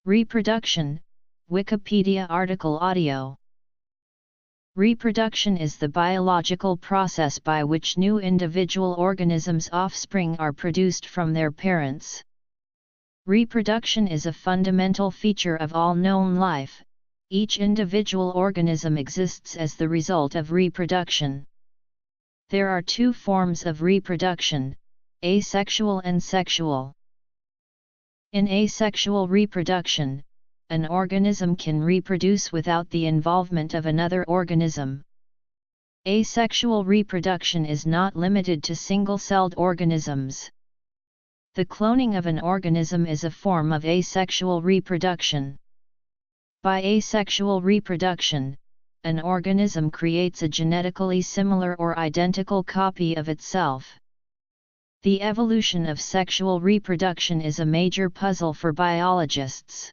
Reproduction, Wikipedia article audio. Reproduction is the biological process by which new individual organisms' offspring are produced from their parents. Reproduction is a fundamental feature of all known life. Each individual organism exists as the result of reproduction. There are two forms of reproduction, asexual and sexual. In asexual reproduction, an organism can reproduce without the involvement of another organism. Asexual reproduction is not limited to single-celled organisms. The cloning of an organism is a form of asexual reproduction. By asexual reproduction, an organism creates a genetically similar or identical copy of itself. The evolution of sexual reproduction is a major puzzle for biologists.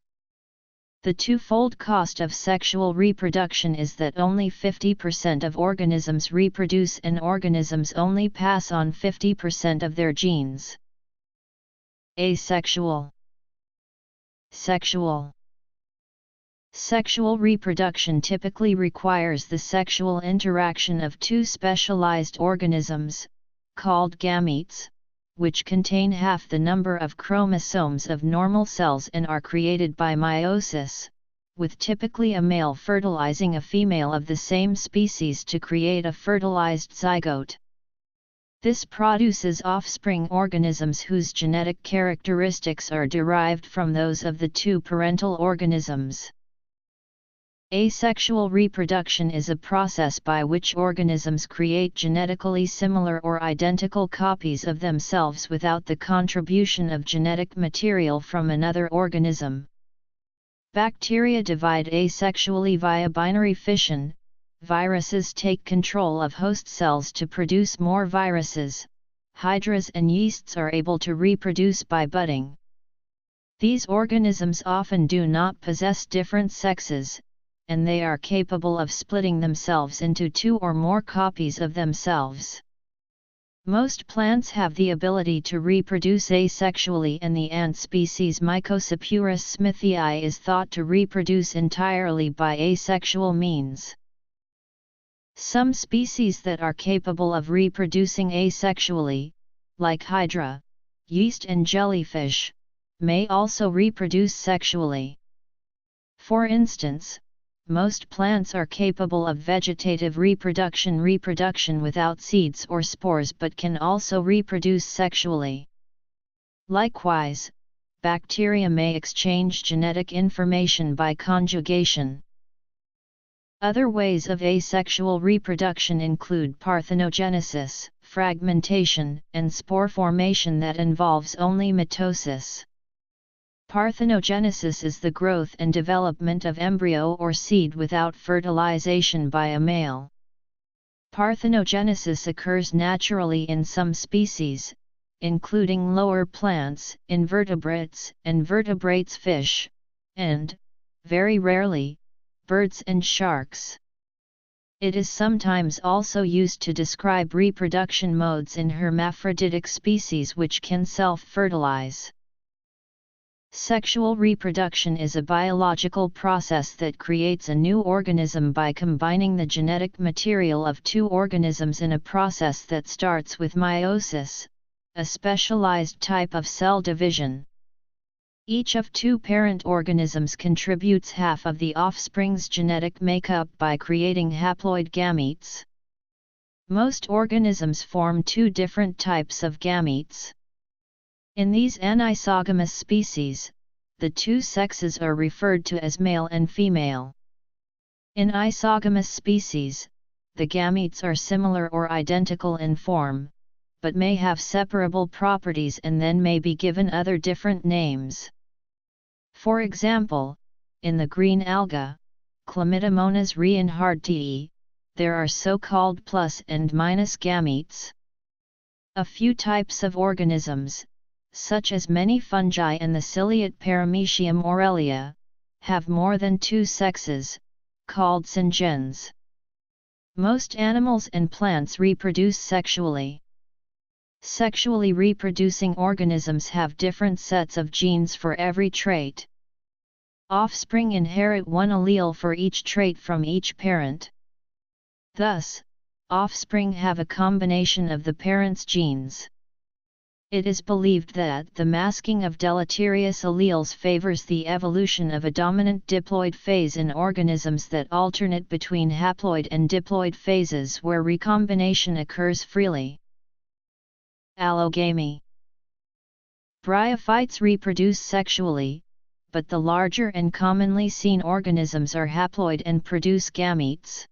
The twofold cost of sexual reproduction is that only 50% of organisms reproduce and organisms only pass on 50% of their genes. Asexual. Sexual. Sexual reproduction typically requires the sexual interaction of two specialized organisms, called gametes, which contain half the number of chromosomes of normal cells and are created by meiosis, with typically a male fertilizing a female of the same species to create a fertilized zygote. This produces offspring organisms whose genetic characteristics are derived from those of the two parental organisms. Asexual reproduction is a process by which organisms create genetically similar or identical copies of themselves without the contribution of genetic material from another organism. Bacteria divide asexually via binary fission. Viruses take control of host cells to produce more viruses. Hydras and yeasts are able to reproduce by budding. These organisms often do not possess different sexes, and they are capable of splitting themselves into two or more copies of themselves. Most plants have the ability to reproduce asexually, and the ant species Mycocypurus smithii is thought to reproduce entirely by asexual means. Some species that are capable of reproducing asexually, like hydra, yeast and jellyfish, may also reproduce sexually. For instance, most plants are capable of vegetative reproduction without seeds or spores, but can also reproduce sexually. Likewise, bacteria may exchange genetic information by conjugation. Other ways of asexual reproduction include parthenogenesis, fragmentation, and spore formation that involves only mitosis. Parthenogenesis is the growth and development of embryo or seed without fertilization by a male. Parthenogenesis occurs naturally in some species, including lower plants, invertebrates, and vertebrates fish, and, very rarely, birds and sharks. It is sometimes also used to describe reproduction modes in hermaphroditic species which can self-fertilize. Sexual reproduction is a biological process that creates a new organism by combining the genetic material of two organisms in a process that starts with meiosis, a specialized type of cell division. Each of two parent organisms contributes half of the offspring's genetic makeup by creating haploid gametes. Most organisms form two different types of gametes. In these anisogamous species, the two sexes are referred to as male and female. In isogamous species, the gametes are similar or identical in form, but may have separable properties and then may be given other different names. For example, in the green alga, Chlamydomonas reinhardtii, there are so-called plus and minus gametes. A few types of organisms, such as many fungi and the ciliate Paramecium aurelia, have more than two sexes, called syngens. Most animals and plants reproduce sexually. Sexually reproducing organisms have different sets of genes for every trait. Offspring inherit one allele for each trait from each parent. Thus, offspring have a combination of the parent's genes. It is believed that the masking of deleterious alleles favors the evolution of a dominant diploid phase in organisms that alternate between haploid and diploid phases where recombination occurs freely. Allogamy. Bryophytes reproduce sexually, but the larger and commonly seen organisms are haploid and produce gametes.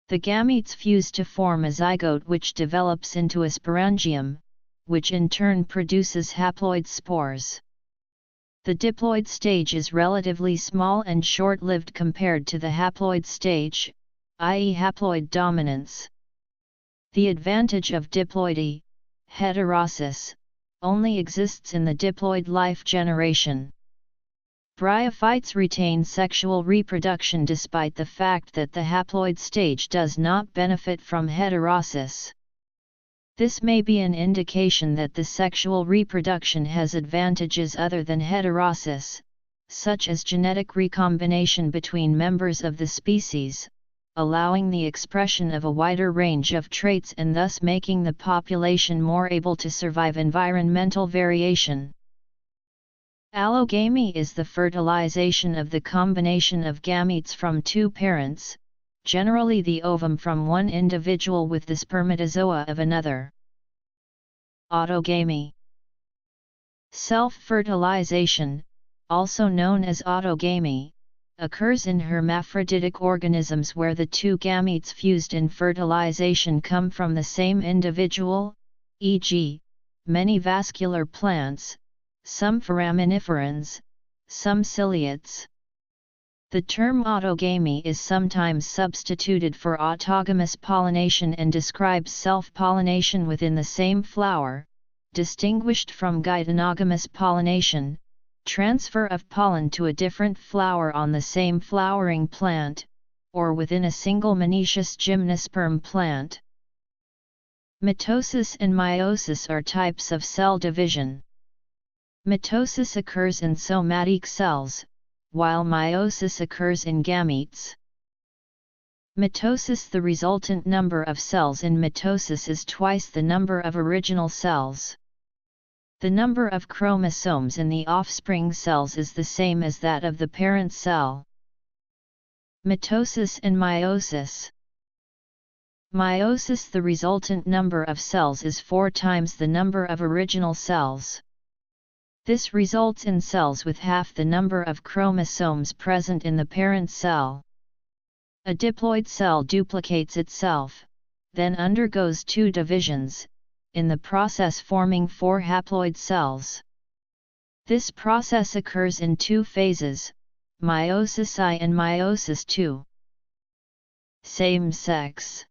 The gametes fuse to form a zygote which develops into a sporangium, which in turn produces haploid spores. The diploid stage is relatively small and short-lived compared to the haploid stage, i.e. haploid dominance. The advantage of diploidy, heterosis, only exists in the diploid life generation. Bryophytes retain sexual reproduction despite the fact that the haploid stage does not benefit from heterosis. This may be an indication that the sexual reproduction has advantages other than heterosis, such as genetic recombination between members of the species, allowing the expression of a wider range of traits and thus making the population more able to survive environmental variation. Allogamy is the fertilization of the combination of gametes from two parents, generally the ovum from one individual with the spermatozoa of another. Autogamy. Self-fertilization, also known as autogamy, occurs in hermaphroditic organisms where the two gametes fused in fertilization come from the same individual, e.g., many vascular plants, some foraminiferans, some ciliates. The term autogamy is sometimes substituted for autogamous pollination and describes self-pollination within the same flower, distinguished from gynogamous pollination, transfer of pollen to a different flower on the same flowering plant, or within a single monoecious gymnosperm plant. Mitosis and meiosis are types of cell division. Mitosis occurs in somatic cells, while meiosis occurs in gametes. Mitosis: the resultant number of cells in mitosis is twice the number of original cells. The number of chromosomes in the offspring cells is the same as that of the parent cell. Mitosis and meiosis. Meiosis: the resultant number of cells is 4 times the number of original cells. This results in cells with half the number of chromosomes present in the parent cell. A diploid cell duplicates itself, then undergoes 2 divisions, in the process forming 4 haploid cells. This process occurs in 2 phases, meiosis I and meiosis II. Same-sex.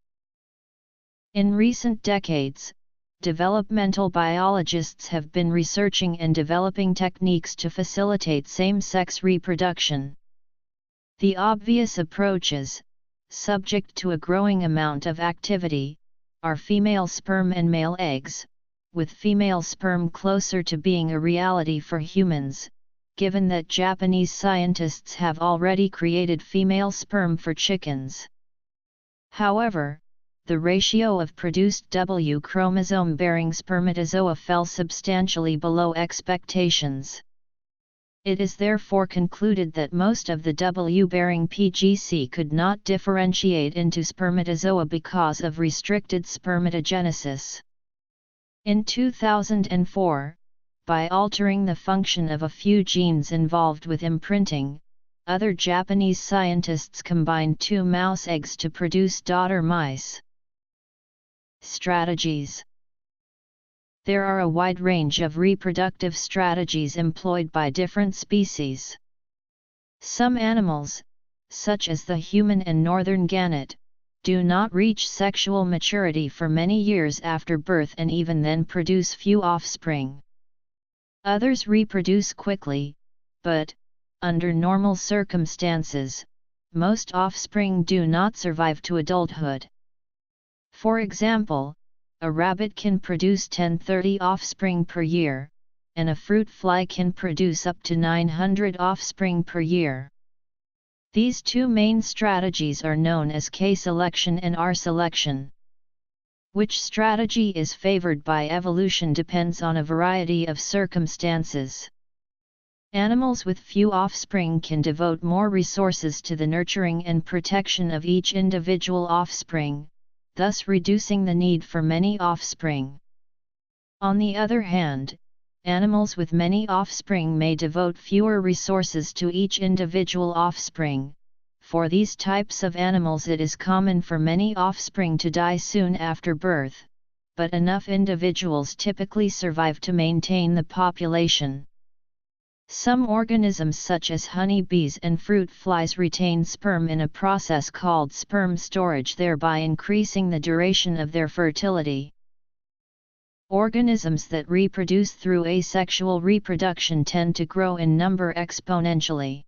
In recent decades, developmental biologists have been researching and developing techniques to facilitate same-sex reproduction. The obvious approaches, subject to a growing amount of activity, are female sperm and male eggs, with female sperm closer to being a reality for humans, given that Japanese scientists have already created female sperm for chickens. However, the ratio of produced W chromosome-bearing spermatozoa fell substantially below expectations. It is therefore concluded that most of the W-bearing PGC could not differentiate into spermatozoa because of restricted spermatogenesis. In 2004, by altering the function of a few genes involved with imprinting, other Japanese scientists combined 2 mouse eggs to produce daughter mice. Strategies. There are a wide range of reproductive strategies employed by different species. Some animals, such as the human and northern gannet, do not reach sexual maturity for many years after birth and even then produce few offspring. Others reproduce quickly, but, under normal circumstances, most offspring do not survive to adulthood. For example, a rabbit can produce 10–30 offspring per year, and a fruit fly can produce up to 900 offspring per year. These two main strategies are known as K selection and R selection. Which strategy is favored by evolution depends on a variety of circumstances. Animals with few offspring can devote more resources to the nurturing and protection of each individual offspring, thus reducing the need for many offspring. On the other hand, animals with many offspring may devote fewer resources to each individual offspring. For these types of animals it is common for many offspring to die soon after birth, but enough individuals typically survive to maintain the population. Some organisms such as honeybees and fruit flies retain sperm in a process called sperm storage, thereby increasing the duration of their fertility. Organisms that reproduce through asexual reproduction tend to grow in number exponentially.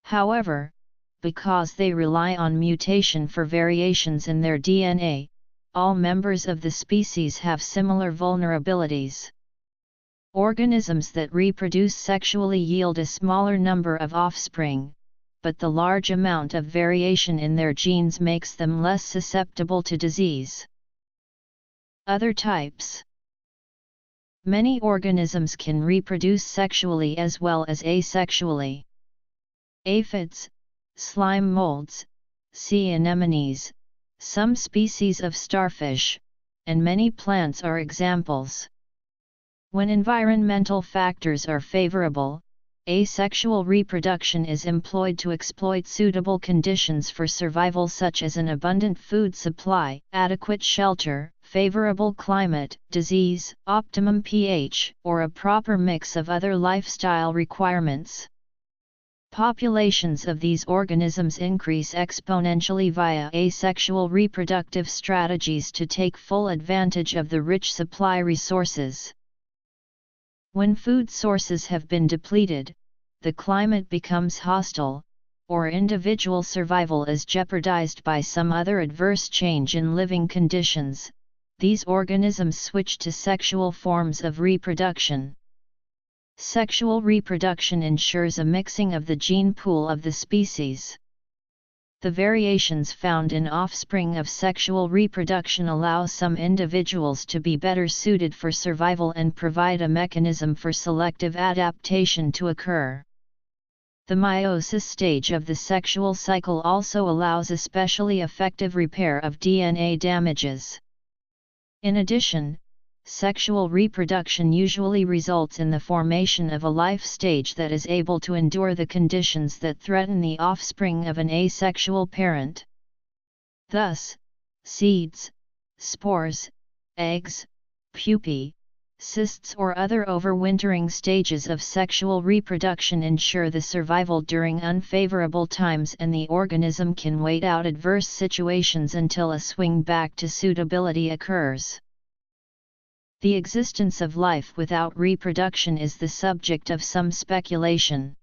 However, because they rely on mutation for variations in their DNA, all members of the species have similar vulnerabilities. Organisms that reproduce sexually yield a smaller number of offspring, but the large amount of variation in their genes makes them less susceptible to disease. Other types. Many organisms can reproduce sexually as well as asexually. Aphids, slime molds, sea anemones, some species of starfish, and many plants are examples. When environmental factors are favorable, asexual reproduction is employed to exploit suitable conditions for survival, such as an abundant food supply, adequate shelter, favorable climate, disease, optimum pH, or a proper mix of other lifestyle requirements. Populations of these organisms increase exponentially via asexual reproductive strategies to take full advantage of the rich supply resources. When food sources have been depleted, the climate becomes hostile, or individual survival is jeopardized by some other adverse change in living conditions. These organisms switch to sexual forms of reproduction. Sexual reproduction ensures a mixing of the gene pool of the species. The variations found in offspring of sexual reproduction allow some individuals to be better suited for survival and provide a mechanism for selective adaptation to occur. The meiosis stage of the sexual cycle also allows especially effective repair of DNA damages. In addition, sexual reproduction usually results in the formation of a life stage that is able to endure the conditions that threaten the offspring of an asexual parent. Thus, seeds, spores, eggs, pupae, cysts or other overwintering stages of sexual reproduction ensure the survival during unfavorable times, and the organism can wait out adverse situations until a swing back to suitability occurs. The existence of life without reproduction is the subject of some speculation.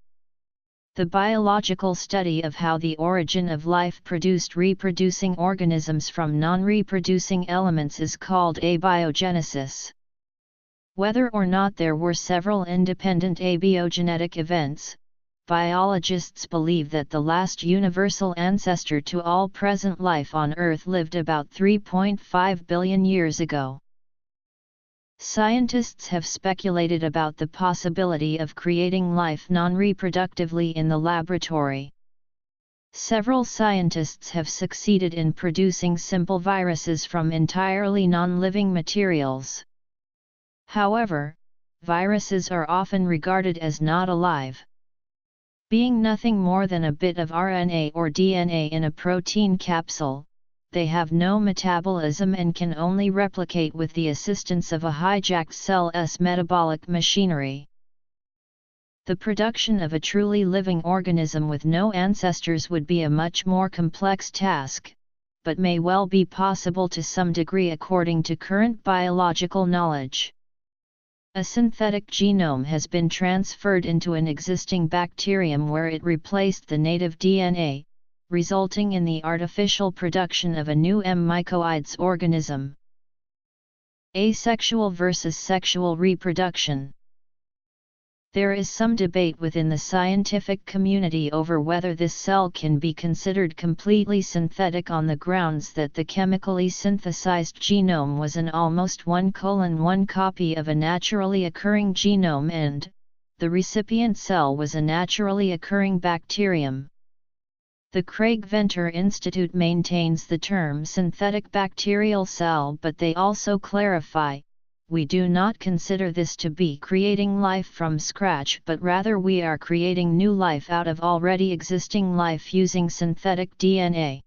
The biological study of how the origin of life produced reproducing organisms from non-reproducing elements is called abiogenesis. Whether or not there were several independent abiogenetic events, biologists believe that the last universal ancestor to all present life on Earth lived about 3.5 billion years ago. Scientists have speculated about the possibility of creating life non-reproductively in the laboratory. Several scientists have succeeded in producing simple viruses from entirely non-living materials. However, viruses are often regarded as not alive. Being nothing more than a bit of RNA or DNA in a protein capsule, they have no metabolism and can only replicate with the assistance of a hijacked cell's metabolic machinery. The production of a truly living organism with no ancestors would be a much more complex task, but may well be possible to some degree according to current biological knowledge. A synthetic genome has been transferred into an existing bacterium where it replaced the native DNA, resulting in the artificial production of a new mycoids organism. Asexual versus sexual reproduction. There is some debate within the scientific community over whether this cell can be considered completely synthetic on the grounds that the chemically synthesized genome was an almost 1:1 copy of a naturally occurring genome and the recipient cell was a naturally occurring bacterium. The Craig Venter Institute maintains the term synthetic bacterial cell, but they also clarify, we do not consider this to be creating life from scratch, but rather we are creating new life out of already existing life using synthetic DNA.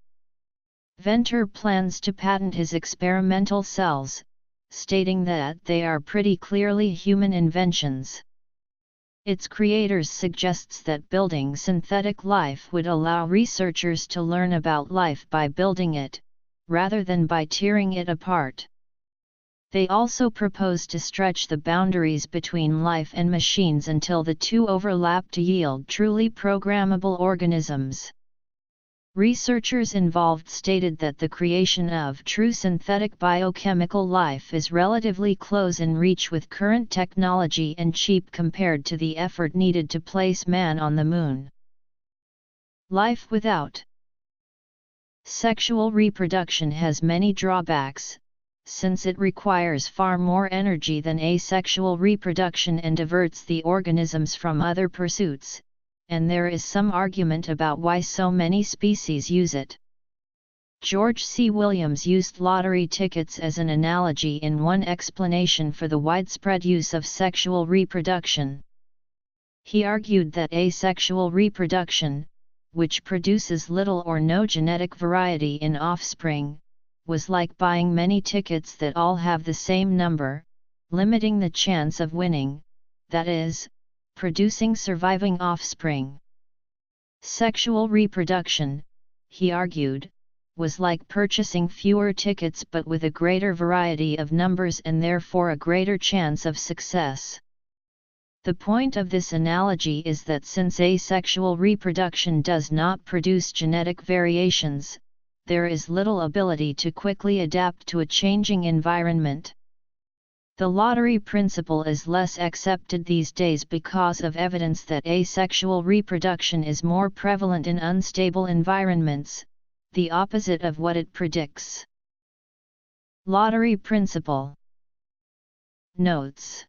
Venter plans to patent his experimental cells, stating that they are pretty clearly human inventions. Its creators suggests that building synthetic life would allow researchers to learn about life by building it, rather than by tearing it apart. They also propose to stretch the boundaries between life and machines until the two overlap to yield truly programmable organisms. Researchers involved stated that the creation of true synthetic biochemical life is relatively close in reach with current technology and cheap compared to the effort needed to place man on the moon. Life without sexual reproduction has many drawbacks, since it requires far more energy than asexual reproduction and diverts the organisms from other pursuits, and there is some argument about why so many species use it. George C. Williams used lottery tickets as an analogy in one explanation for the widespread use of sexual reproduction. He argued that asexual reproduction, which produces little or no genetic variety in offspring, was like buying many tickets that all have the same number, limiting the chance of winning, that is, producing surviving offspring. Sexual reproduction, he argued, was like purchasing fewer tickets but with a greater variety of numbers and therefore a greater chance of success. The point of this analogy is that since asexual reproduction does not produce genetic variations, there is little ability to quickly adapt to a changing environment. The lottery principle is less accepted these days because of evidence that asexual reproduction is more prevalent in unstable environments, the opposite of what it predicts. Lottery principle. Notes.